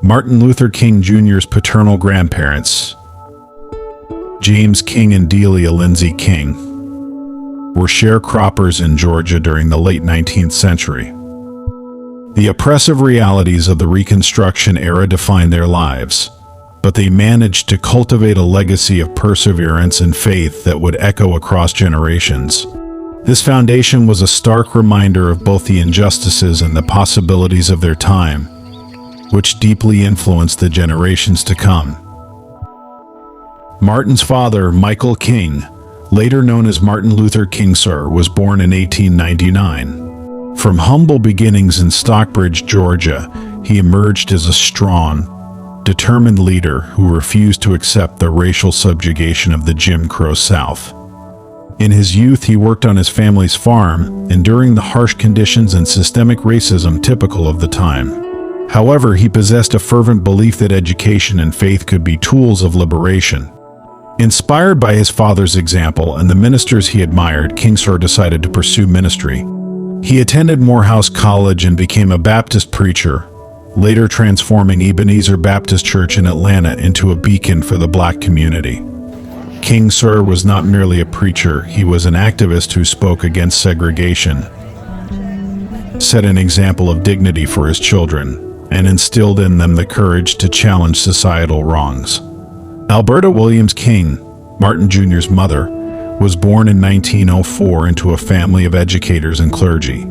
Martin Luther King Jr.'s paternal grandparents, James King and Delia Lindsay King, were sharecroppers in Georgia during the late 19th century. The oppressive realities of the Reconstruction era defined their lives, but they managed to cultivate a legacy of perseverance and faith that would echo across generations. This foundation was a stark reminder of both the injustices and the possibilities of their time, which deeply influenced the generations to come. Martin's father, Michael King, later known as Martin Luther King Sr., was born in 1899. From humble beginnings in Stockbridge, Georgia, he emerged as a strong, determined leader who refused to accept the racial subjugation of the Jim Crow South. In his youth, he worked on his family's farm, enduring the harsh conditions and systemic racism typical of the time. However, he possessed a fervent belief that education and faith could be tools of liberation. Inspired by his father's example and the ministers he admired, King Sr. decided to pursue ministry. He attended Morehouse College and became a Baptist preacher, later transforming Ebenezer Baptist Church in Atlanta into a beacon for the Black community. King Sr. was not merely a preacher, he was an activist who spoke against segregation, set an example of dignity for his children, and instilled in them the courage to challenge societal wrongs. Alberta Williams King, Martin Jr.'s mother, was born in 1904 into a family of educators and clergy.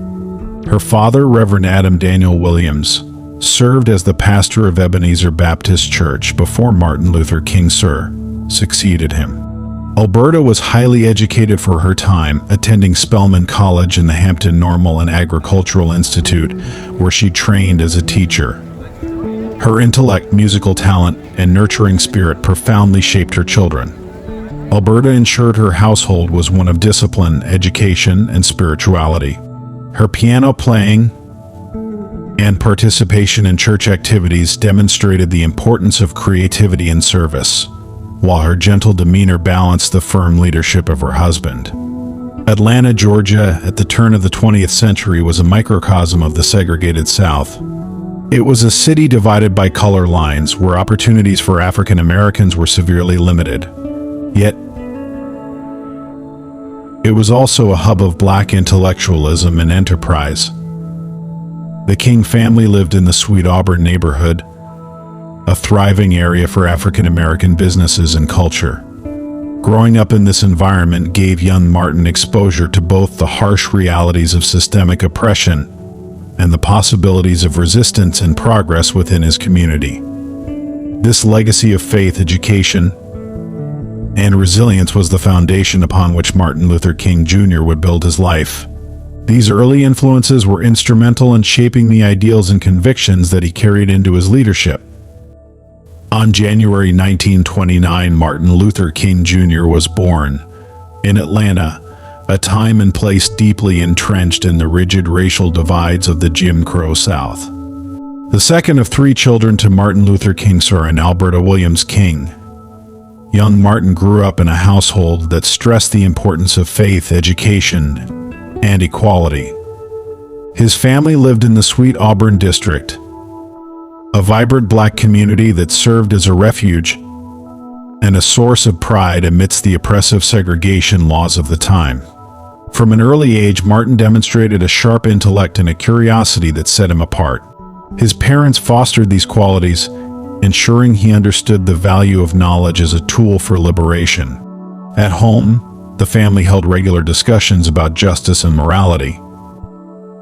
Her father, Reverend Adam Daniel Williams, served as the pastor of Ebenezer Baptist Church before Martin Luther King Sr. succeeded him. Alberta was highly educated for her time, attending Spelman College and the Hampton Normal and Agricultural Institute, where she trained as a teacher. Her intellect, musical talent, and nurturing spirit profoundly shaped her children. Alberta ensured her household was one of discipline, education, and spirituality. Her piano playing and participation in church activities demonstrated the importance of creativity and service, while her gentle demeanor balanced the firm leadership of her husband. Atlanta, Georgia, at the turn of the 20th century, was a microcosm of the segregated South. It was a city divided by color lines, where opportunities for African Americans were severely limited. Yet, it was also a hub of Black intellectualism and enterprise. The King family lived in the Sweet Auburn neighborhood, a thriving area for African American businesses and culture. Growing up in this environment gave young Martin exposure to both the harsh realities of systemic oppression and the possibilities of resistance and progress within his community. This legacy of faith, education, and resilience was the foundation upon which Martin Luther King Jr. would build his life. These early influences were instrumental in shaping the ideals and convictions that he carried into his leadership. On January 1929, Martin Luther King Jr. was born in Atlanta, a time and place deeply entrenched in the rigid racial divides of the Jim Crow South. The second of three children to Martin Luther King Sr. and Alberta Williams King, young Martin grew up in a household that stressed the importance of faith, education, and equality. His family lived in the Sweet Auburn district, a vibrant Black community that served as a refuge and a source of pride amidst the oppressive segregation laws of the time. From an early age, Martin demonstrated a sharp intellect and a curiosity that set him apart. His parents fostered these qualities, ensuring he understood the value of knowledge as a tool for liberation. At home, the family held regular discussions about justice and morality.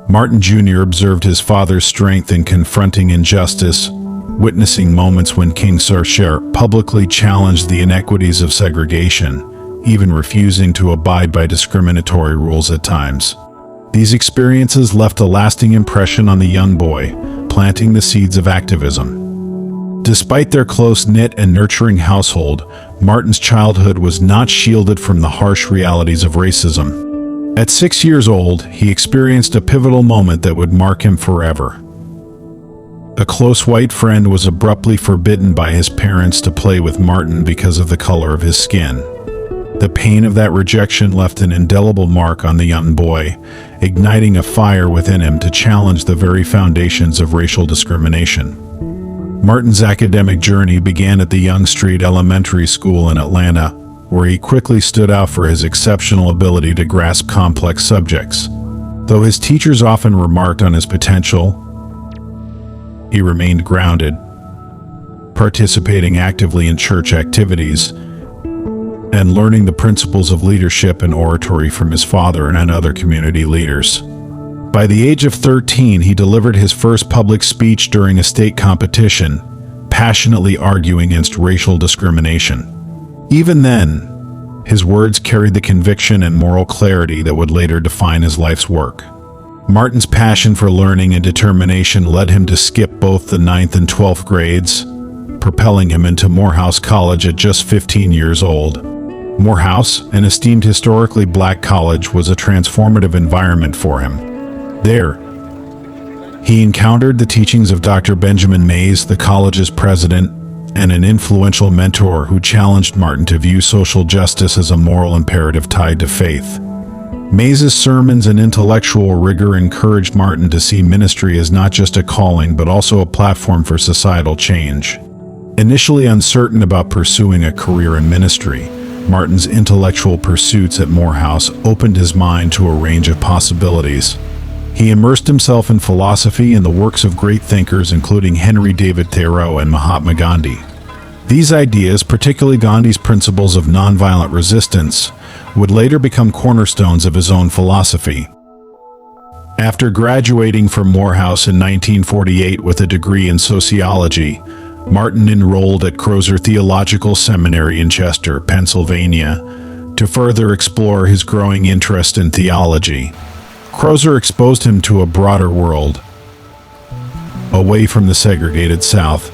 Martin Jr. observed his father's strength in confronting injustice, witnessing moments when King Sr. publicly challenged the inequities of segregation, even refusing to abide by discriminatory rules at times. These experiences left a lasting impression on the young boy, planting the seeds of activism. Despite their close-knit and nurturing household, Martin's childhood was not shielded from the harsh realities of racism. At 6 years old, he experienced a pivotal moment that would mark him forever. A close white friend was abruptly forbidden by his parents to play with Martin because of the color of his skin. The pain of that rejection left an indelible mark on the young boy, igniting a fire within him to challenge the very foundations of racial discrimination. Martin's academic journey began at the Young Street Elementary School in Atlanta, where he quickly stood out for his exceptional ability to grasp complex subjects. Though his teachers often remarked on his potential, he remained grounded, participating actively in church activities and learning the principles of leadership and oratory from his father and other community leaders. By the age of 13, he delivered his first public speech during a state competition, passionately arguing against racial discrimination. Even then, his words carried the conviction and moral clarity that would later define his life's work. Martin's passion for learning and determination led him to skip both the 9th and 12th grades, propelling him into Morehouse College at just 15 years old. Morehouse, an esteemed historically black college, was a transformative environment for him. There, he encountered the teachings of Dr. Benjamin Mays, the college's president, and an influential mentor who challenged Martin to view social justice as a moral imperative tied to faith. Mays' sermons and intellectual rigor encouraged Martin to see ministry as not just a calling but also a platform for societal change. Initially uncertain about pursuing a career in ministry, Martin's intellectual pursuits at Morehouse opened his mind to a range of possibilities. He immersed himself in philosophy and the works of great thinkers including Henry David Thoreau and Mahatma Gandhi. These ideas, particularly Gandhi's principles of nonviolent resistance, would later become cornerstones of his own philosophy. After graduating from Morehouse in 1948 with a degree in sociology, Martin enrolled at Crozer Theological Seminary in Chester, Pennsylvania, to further explore his growing interest in theology. Crozer exposed him to a broader world, away from the segregated South,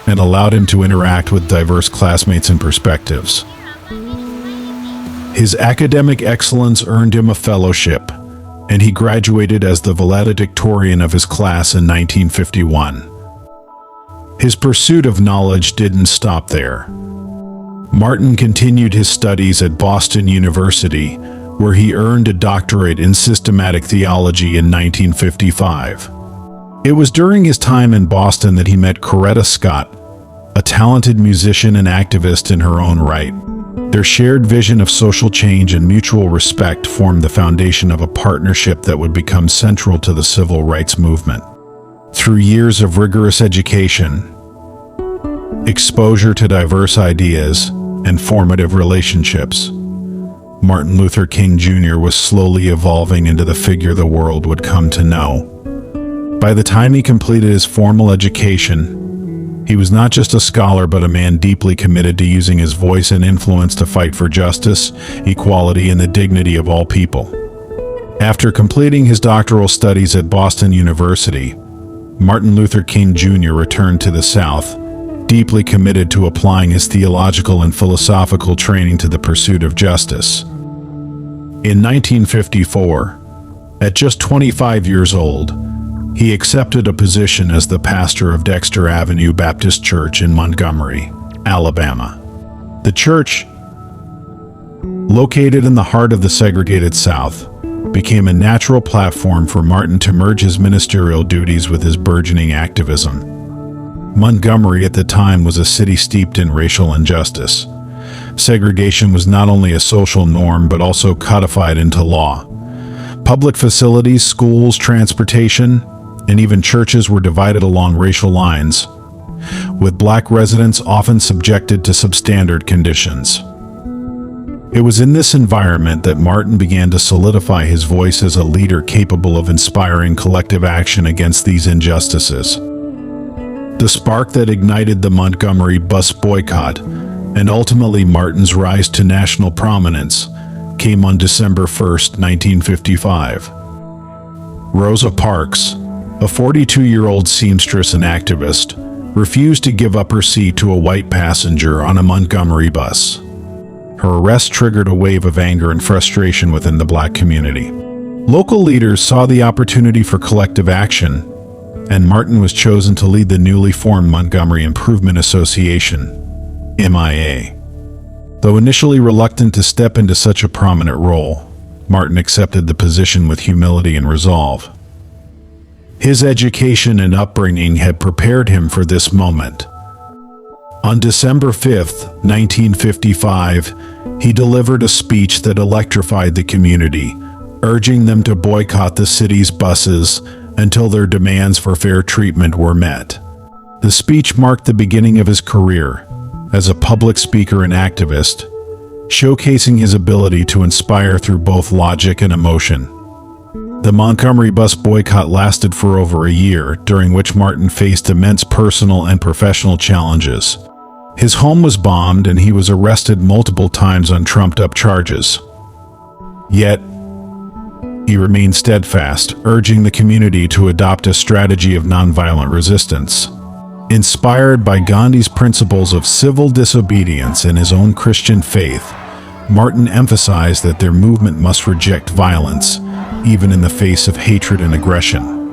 and allowed him to interact with diverse classmates and perspectives. His academic excellence earned him a fellowship, and he graduated as the valedictorian of his class in 1951. His pursuit of knowledge didn't stop there. Martin continued his studies at Boston University, where he earned a doctorate in systematic theology in 1955. It was during his time in Boston that he met Coretta Scott, a talented musician and activist in her own right. Their shared vision of social change and mutual respect formed the foundation of a partnership that would become central to the civil rights movement. Through years of rigorous education, exposure to diverse ideas, and formative relationships, Martin Luther King Jr. was slowly evolving into the figure the world would come to know. By the time he completed his formal education, he was not just a scholar but a man deeply committed to using his voice and influence to fight for justice, equality, and the dignity of all people. After completing his doctoral studies at Boston University, Martin Luther King Jr. returned to the South, deeply committed to applying his theological and philosophical training to the pursuit of justice. In 1954, at just 25 years old, he accepted a position as the pastor of Dexter Avenue Baptist Church in Montgomery, Alabama. The church, located in the heart of the segregated South, became a natural platform for Martin to merge his ministerial duties with his burgeoning activism. Montgomery at the time was a city steeped in racial injustice. Segregation was not only a social norm but also codified into law. Public facilities, schools, transportation, and even churches were divided along racial lines, with black residents often subjected to substandard conditions. It was in this environment that Martin began to solidify his voice as a leader capable of inspiring collective action against these injustices. The spark that ignited the Montgomery bus boycott, and ultimately Martin's rise to national prominence, came on December 1, 1955. Rosa Parks, a 42-year-old seamstress and activist, refused to give up her seat to a white passenger on a Montgomery bus. Her arrest triggered a wave of anger and frustration within the black community. Local leaders saw the opportunity for collective action, and Martin was chosen to lead the newly formed Montgomery Improvement Association, MIA. Though initially reluctant to step into such a prominent role, Martin accepted the position with humility and resolve. His education and upbringing had prepared him for this moment. On December 5, 1955, he delivered a speech that electrified the community, urging them to boycott the city's buses until their demands for fair treatment were met. The speech marked the beginning of his career as a public speaker and activist, showcasing his ability to inspire through both logic and emotion. The Montgomery bus boycott lasted for over a year, during which Martin faced immense personal and professional challenges. His home was bombed and he was arrested multiple times on trumped-up charges. Yet, he remained steadfast, urging the community to adopt a strategy of nonviolent resistance. Inspired by Gandhi's principles of civil disobedience and his own Christian faith, Martin emphasized that their movement must reject violence, even in the face of hatred and aggression.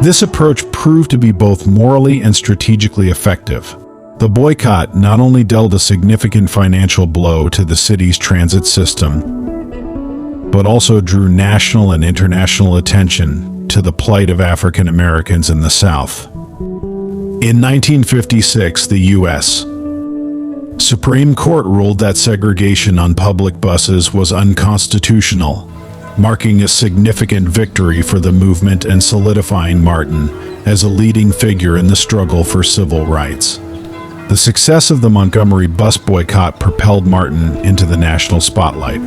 This approach proved to be both morally and strategically effective. The boycott not only dealt a significant financial blow to the city's transit system, but also drew national and international attention to the plight of African Americans in the South. In 1956, the U.S. Supreme Court ruled that segregation on public buses was unconstitutional, marking a significant victory for the movement and solidifying Martin as a leading figure in the struggle for civil rights. The success of the Montgomery bus boycott propelled Martin into the national spotlight.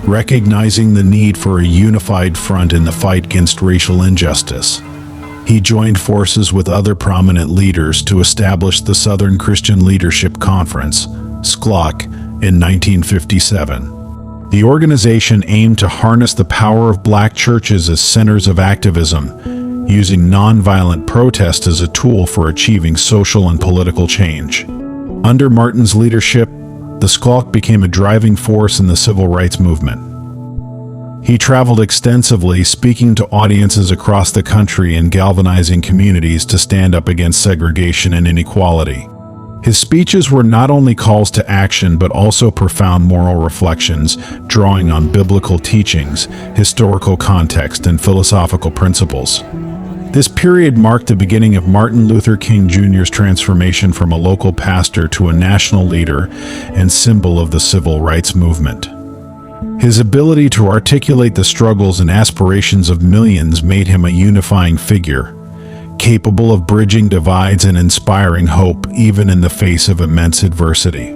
Recognizing the need for a unified front in the fight against racial injustice, he joined forces with other prominent leaders to establish the Southern Christian Leadership Conference, SCLOC, in 1957. The organization aimed to harness the power of black churches as centers of activism, using nonviolent protest as a tool for achieving social and political change. Under Martin's leadership, the SCLOC became a driving force in the civil rights movement. He traveled extensively, speaking to audiences across the country and galvanizing communities to stand up against segregation and inequality. His speeches were not only calls to action but also profound moral reflections, drawing on biblical teachings, historical context, and philosophical principles. This period marked the beginning of Martin Luther King Jr.'s transformation from a local pastor to a national leader and symbol of the civil rights movement. His ability to articulate the struggles and aspirations of millions made him a unifying figure, capable of bridging divides and inspiring hope even in the face of immense adversity.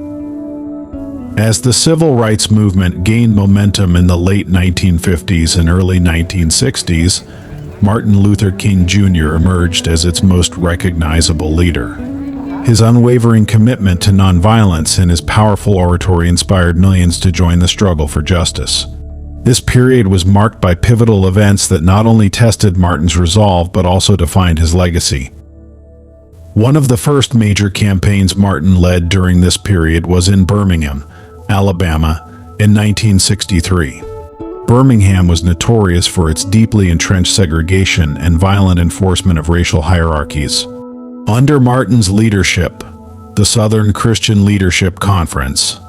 As the civil rights movement gained momentum in the late 1950s and early 1960s, Martin Luther King Jr. emerged as its most recognizable leader. His unwavering commitment to nonviolence and his powerful oratory inspired millions to join the struggle for justice. This period was marked by pivotal events that not only tested Martin's resolve but also defined his legacy. One of the first major campaigns Martin led during this period was in Birmingham, Alabama, in 1963. Birmingham was notorious for its deeply entrenched segregation and violent enforcement of racial hierarchies. Under Martin's leadership, the Southern Christian Leadership Conference,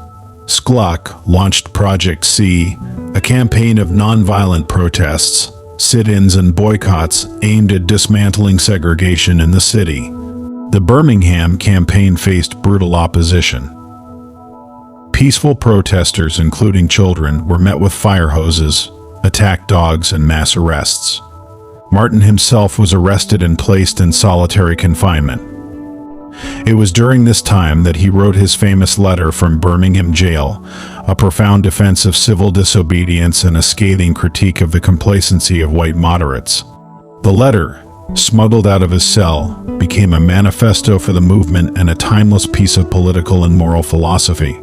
SCLOC, launched Project C, a campaign of nonviolent protests, sit-ins, and boycotts aimed at dismantling segregation in the city. The Birmingham campaign faced brutal opposition. Peaceful protesters, including children, were met with fire hoses, attack dogs, and mass arrests. Martin himself was arrested and placed in solitary confinement. It was during this time that he wrote his famous letter from Birmingham jail, a profound defense of civil disobedience and a scathing critique of the complacency of white moderates. The letter, smuggled out of his cell, became a manifesto for the movement and a timeless piece of political and moral philosophy.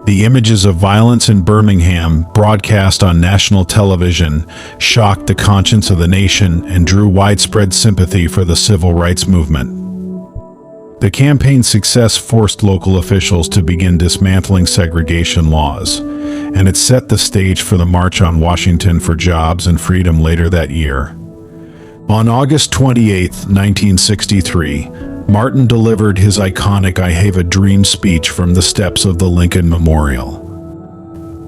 The images of violence in Birmingham, broadcast on national television, shocked the conscience of the nation and drew widespread sympathy for the civil rights movement. The campaign's success forced local officials to begin dismantling segregation laws, and it set the stage for the March on Washington for Jobs and Freedom later that year. On August 28, 1963, Martin delivered his iconic "I Have a Dream" speech from the steps of the Lincoln Memorial.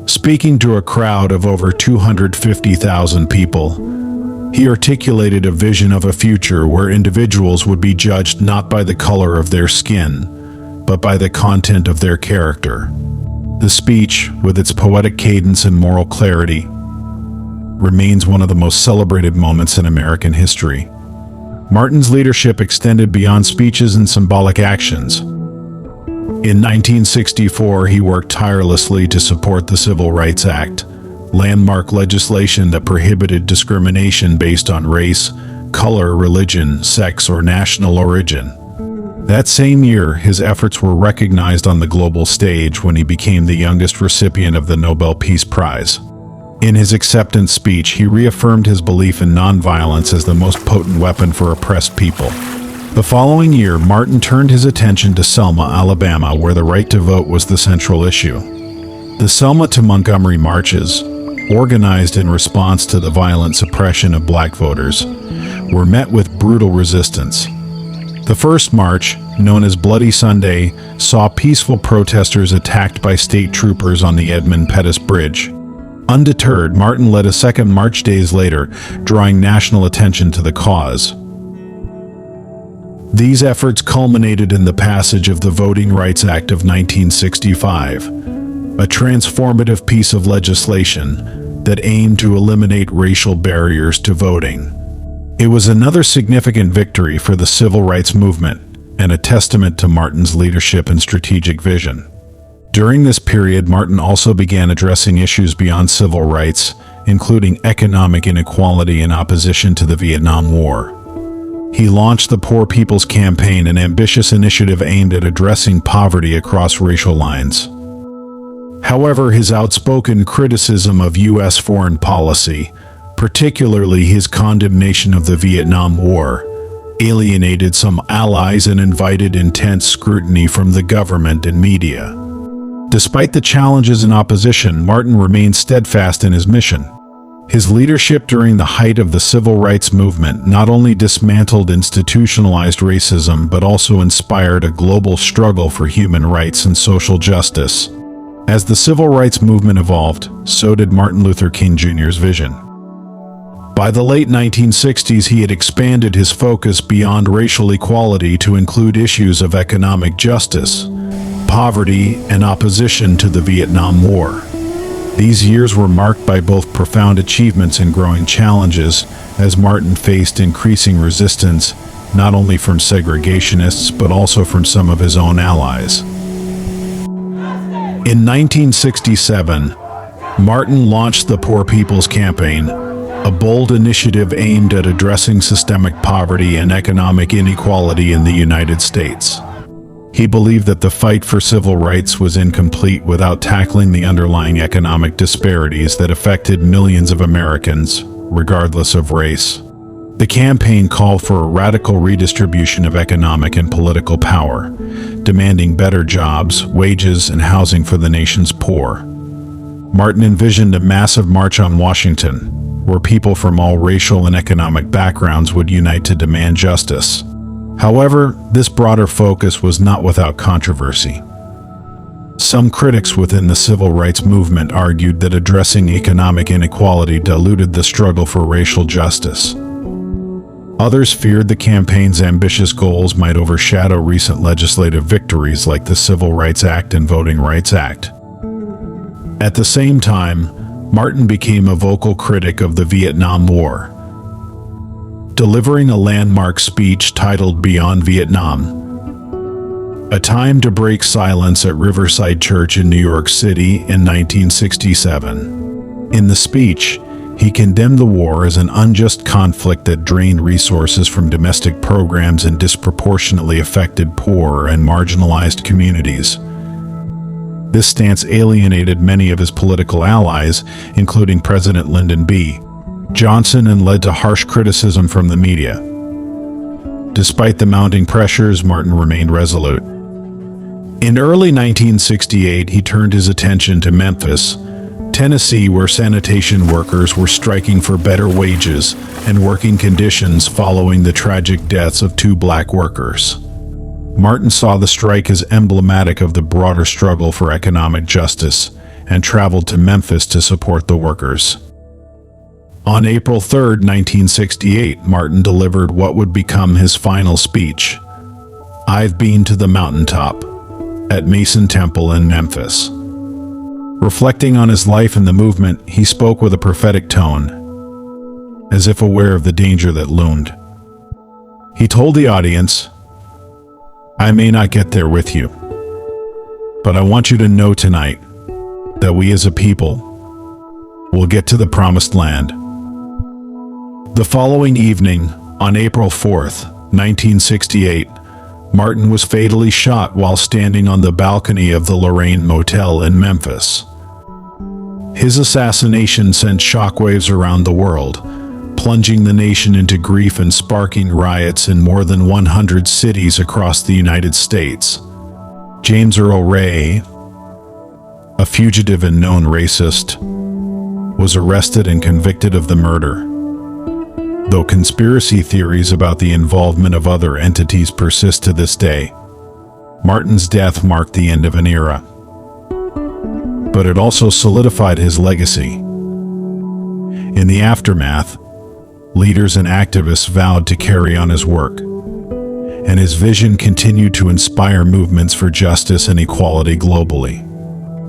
Speaking to a crowd of over 250,000 people, He articulated a vision of a future where individuals would be judged not by the color of their skin, but by the content of their character. The speech, with its poetic cadence and moral clarity, remains one of the most celebrated moments in American history. Martin's leadership extended beyond speeches and symbolic actions. In 1964, he worked tirelessly to support the Civil Rights Act, landmark legislation that prohibited discrimination based on race, color, religion, sex, or national origin. That same year, his efforts were recognized on the global stage when he became the youngest recipient of the Nobel Peace Prize. In his acceptance speech, he reaffirmed his belief in nonviolence as the most potent weapon for oppressed people. The following year, Martin turned his attention to Selma, Alabama, where the right to vote was the central issue. The Selma to Montgomery marches, organized in response to the violent suppression of black voters, were met with brutal resistance. The first march, known as Bloody Sunday, saw peaceful protesters attacked by state troopers on the Edmund Pettus Bridge. Undeterred, Martin led a second march days later, drawing national attention to the cause. These efforts culminated in the passage of the Voting Rights Act of 1965, a transformative piece of legislation that aimed to eliminate racial barriers to voting. It was another significant victory for the civil rights movement and a testament to Martin's leadership and strategic vision. During this period, Martin also began addressing issues beyond civil rights, including economic inequality and opposition to the Vietnam War. He launched the Poor People's Campaign, an ambitious initiative aimed at addressing poverty across racial lines. However, his outspoken criticism of U.S. foreign policy, particularly his condemnation of the Vietnam War, alienated some allies and invited intense scrutiny from the government and media. Despite the challenges and opposition, Martin remained steadfast in his mission. His leadership during the height of the civil rights movement not only dismantled institutionalized racism but also inspired a global struggle for human rights and social justice. As the civil rights movement evolved, so did Martin Luther King Jr.'s vision. By the late 1960s, he had expanded his focus beyond racial equality to include issues of economic justice, poverty, and opposition to the Vietnam War. These years were marked by both profound achievements and growing challenges, as Martin faced increasing resistance not only from segregationists but also from some of his own allies. In 1967, Martin launched the Poor People's Campaign, a bold initiative aimed at addressing systemic poverty and economic inequality in the United States. He believed that the fight for civil rights was incomplete without tackling the underlying economic disparities that affected millions of Americans, regardless of race. The campaign called for a radical redistribution of economic and political power, demanding better jobs, wages, and housing for the nation's poor. Martin envisioned a massive march on Washington, where people from all racial and economic backgrounds would unite to demand justice. However, this broader focus was not without controversy. Some critics within the civil rights movement argued that addressing economic inequality diluted the struggle for racial justice. Others feared the campaign's ambitious goals might overshadow recent legislative victories like the Civil Rights Act and Voting Rights Act. At the same time, Martin became a vocal critic of the Vietnam War, delivering a landmark speech titled Beyond Vietnam, a time to break silence at Riverside Church in New York City in 1967. In the speech, he condemned the war as an unjust conflict that drained resources from domestic programs and disproportionately affected poor and marginalized communities. This stance alienated many of his political allies, including President Lyndon B. Johnson, and led to harsh criticism from the media. Despite the mounting pressures, Martin remained resolute. In early 1968, he turned his attention to Memphis, Tennessee, where sanitation workers were striking for better wages and working conditions following the tragic deaths of 2 black workers. Martin saw the strike as emblematic of the broader struggle for economic justice and traveled to Memphis to support the workers. On April 3, 1968, Martin delivered what would become his final speech, "I've been to the mountaintop," at Mason Temple in Memphis. Reflecting on his life and the movement, he spoke with a prophetic tone, as if aware of the danger that loomed. He told the audience, "I may not get there with you, but I want you to know tonight that we as a people will get to the promised land." The following evening, on April 4th, 1968, Martin was fatally shot while standing on the balcony of the Lorraine Motel in Memphis. His assassination sent shockwaves around the world, plunging the nation into grief and sparking riots in more than 100 cities across the United States. James Earl Ray, a fugitive and known racist, was arrested and convicted of the murder. Though conspiracy theories about the involvement of other entities persist to this day, Martin's death marked the end of an era. But it also solidified his legacy. In the aftermath, leaders and activists vowed to carry on his work, and his vision continued to inspire movements for justice and equality globally.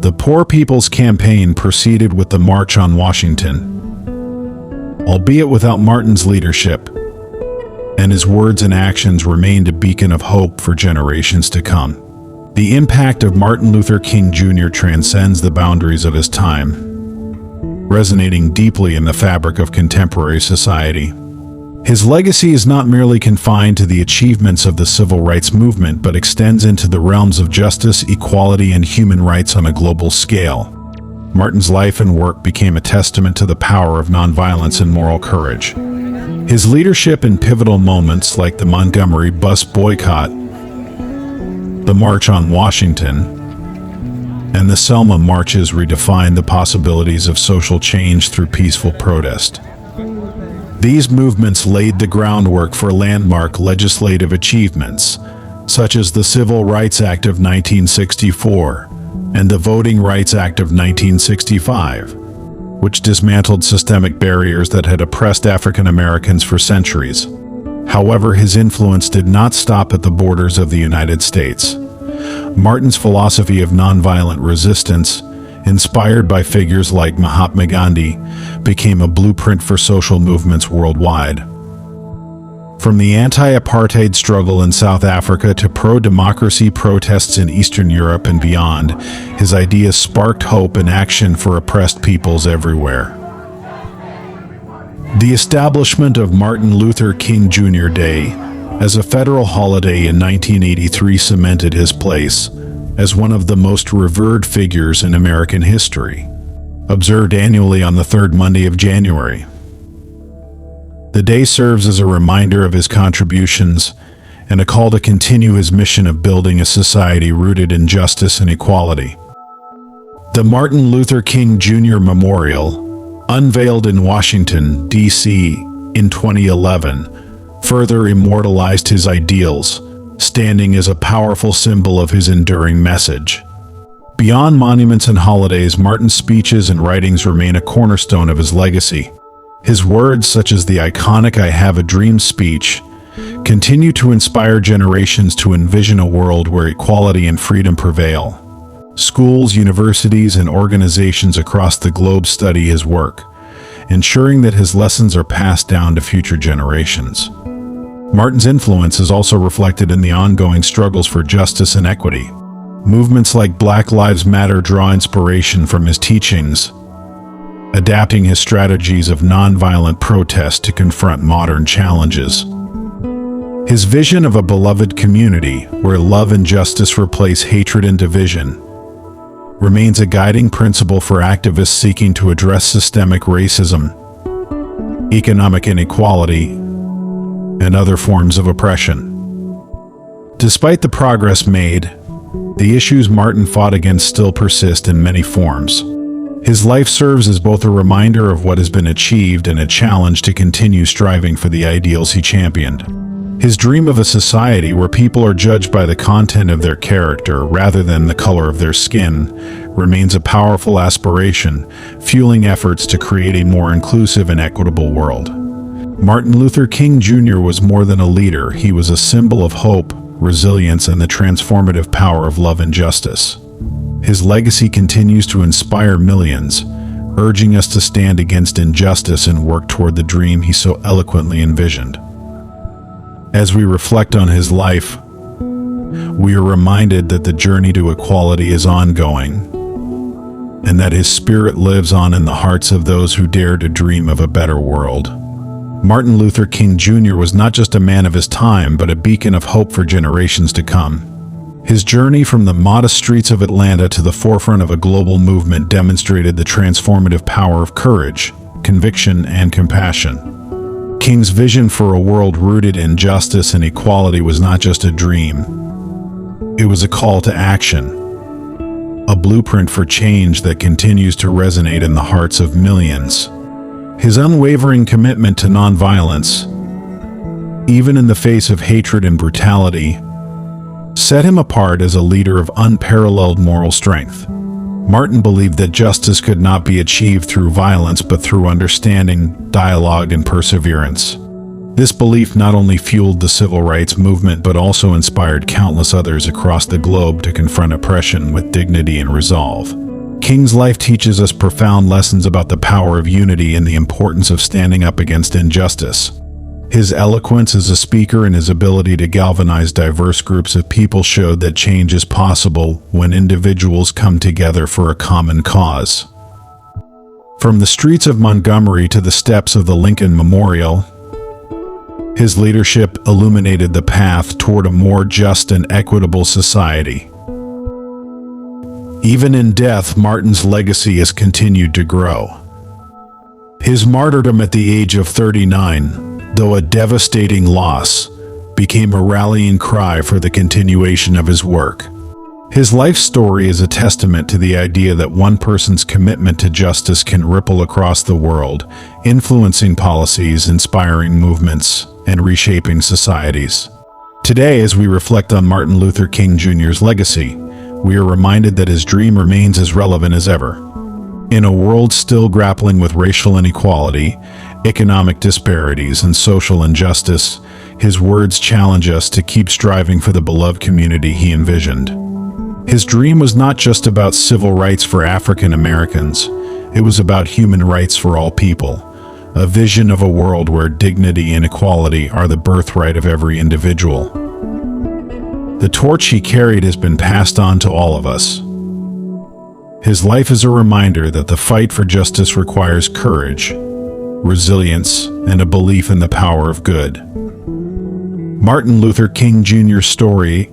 The Poor People's Campaign proceeded with the March on Washington, albeit without Martin's leadership, and his words and actions remained a beacon of hope for generations to come. The impact of Martin Luther King Jr. transcends the boundaries of his time, resonating deeply in the fabric of contemporary society. His legacy is not merely confined to the achievements of the civil rights movement, but extends into the realms of justice, equality, and human rights on a global scale. Martin's life and work became a testament to the power of nonviolence and moral courage. His leadership in pivotal moments like the Montgomery bus boycott, the March on Washington, and the Selma marches redefined the possibilities of social change through peaceful protest. These movements laid the groundwork for landmark legislative achievements, such as the Civil Rights Act of 1964 and the Voting Rights Act of 1965, which dismantled systemic barriers that had oppressed African Americans for centuries. However, his influence did not stop at the borders of the United States. Martin's philosophy of nonviolent resistance, inspired by figures like Mahatma Gandhi, became a blueprint for social movements worldwide. From the anti-apartheid struggle in South Africa to pro-democracy protests in Eastern Europe and beyond, his ideas sparked hope and action for oppressed peoples everywhere. The establishment of Martin Luther King Jr. Day as a federal holiday in 1983 cemented his place as one of the most revered figures in American history, observed annually on the third Monday of January. The day serves as a reminder of his contributions and a call to continue his mission of building a society rooted in justice and equality. The Martin Luther King Jr. Memorial, unveiled in Washington, D.C. in 2011, further immortalized his ideals, standing as a powerful symbol of his enduring message. Beyond monuments and holidays, Martin's speeches and writings remain a cornerstone of his legacy. His words, such as the iconic "I Have a Dream" speech, continue to inspire generations to envision a world where equality and freedom prevail. Schools, universities, and organizations across the globe study his work, ensuring that his lessons are passed down to future generations. Martin's influence is also reflected in the ongoing struggles for justice and equity. Movements like Black Lives Matter draw inspiration from his teachings, adapting his strategies of nonviolent protest to confront modern challenges. His vision of a beloved community where love and justice replace hatred and division remains a guiding principle for activists seeking to address systemic racism, economic inequality, and other forms of oppression. Despite the progress made, the issues Martin fought against still persist in many forms. His life serves as both a reminder of what has been achieved and a challenge to continue striving for the ideals he championed. His dream of a society where people are judged by the content of their character rather than the color of their skin remains a powerful aspiration, fueling efforts to create a more inclusive and equitable world. Martin Luther King Jr. was more than a leader. He was a symbol of hope, resilience, and the transformative power of love and justice. His legacy continues to inspire millions, urging us to stand against injustice and work toward the dream he so eloquently envisioned. As we reflect on his life, we are reminded that the journey to equality is ongoing, and that his spirit lives on in the hearts of those who dare to dream of a better world. Martin Luther King Jr. was not just a man of his time, but a beacon of hope for generations to come. His journey from the modest streets of Atlanta to the forefront of a global movement demonstrated the transformative power of courage, conviction, and compassion. King's vision for a world rooted in justice and equality was not just a dream. It was a call to action, a blueprint for change that continues to resonate in the hearts of millions. His unwavering commitment to nonviolence, even in the face of hatred and brutality, set him apart as a leader of unparalleled moral strength. Martin believed that justice could not be achieved through violence but through understanding, dialogue, and perseverance. This belief not only fueled the civil rights movement but also inspired countless others across the globe to confront oppression with dignity and resolve. King's life teaches us profound lessons about the power of unity and the importance of standing up against injustice. His eloquence as a speaker and his ability to galvanize diverse groups of people showed that change is possible when individuals come together for a common cause. From the streets of Montgomery to the steps of the Lincoln Memorial, his leadership illuminated the path toward a more just and equitable society. Even in death, Martin's legacy has continued to grow. His martyrdom at the age of 39, though a devastating loss, became a rallying cry for the continuation of his work. His life story is a testament to the idea that one person's commitment to justice can ripple across the world, influencing policies, inspiring movements, and reshaping societies. Today, as we reflect on Martin Luther King Jr.'s legacy, we are reminded that his dream remains as relevant as ever. In a world still grappling with racial inequality, economic disparities, and social injustice, his words challenge us to keep striving for the beloved community he envisioned. His dream was not just about civil rights for African Americans, it was about human rights for all people, a vision of a world where dignity and equality are the birthright of every individual. The torch he carried has been passed on to all of us. His life is a reminder that the fight for justice requires courage, resilience, and a belief in the power of good. Martin Luther King Jr.'s story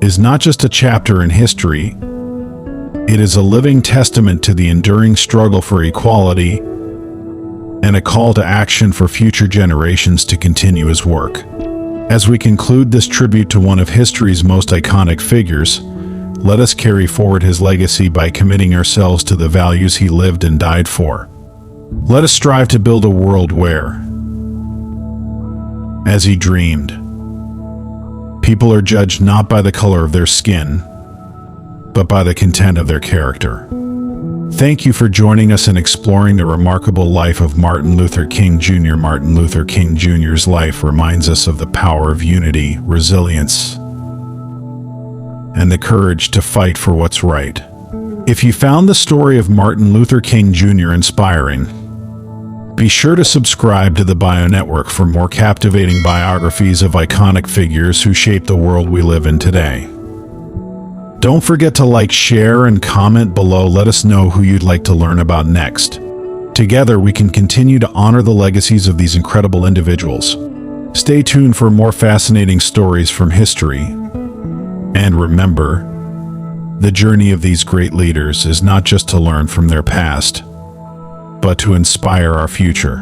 is not just a chapter in history, it is a living testament to the enduring struggle for equality and a call to action for future generations to continue his work. As we conclude this tribute to one of history's most iconic figures, let us carry forward his legacy by committing ourselves to the values he lived and died for. Let us strive to build a world where, as he dreamed, people are judged not by the color of their skin, but by the content of their character. Thank you for joining us in exploring the remarkable life of Martin Luther King Jr. Martin Luther King Jr.'s life reminds us of the power of unity, resilience, and the courage to fight for what's right. If you found the story of Martin Luther King Jr. inspiring, be sure to subscribe to the Bio Network for more captivating biographies of iconic figures who shaped the world we live in today. Don't forget to like, share, and comment below. Let us know who you'd like to learn about next. Together, we can continue to honor the legacies of these incredible individuals. Stay tuned for more fascinating stories from history. And remember, the journey of these great leaders is not just to learn from their past, but to inspire our future.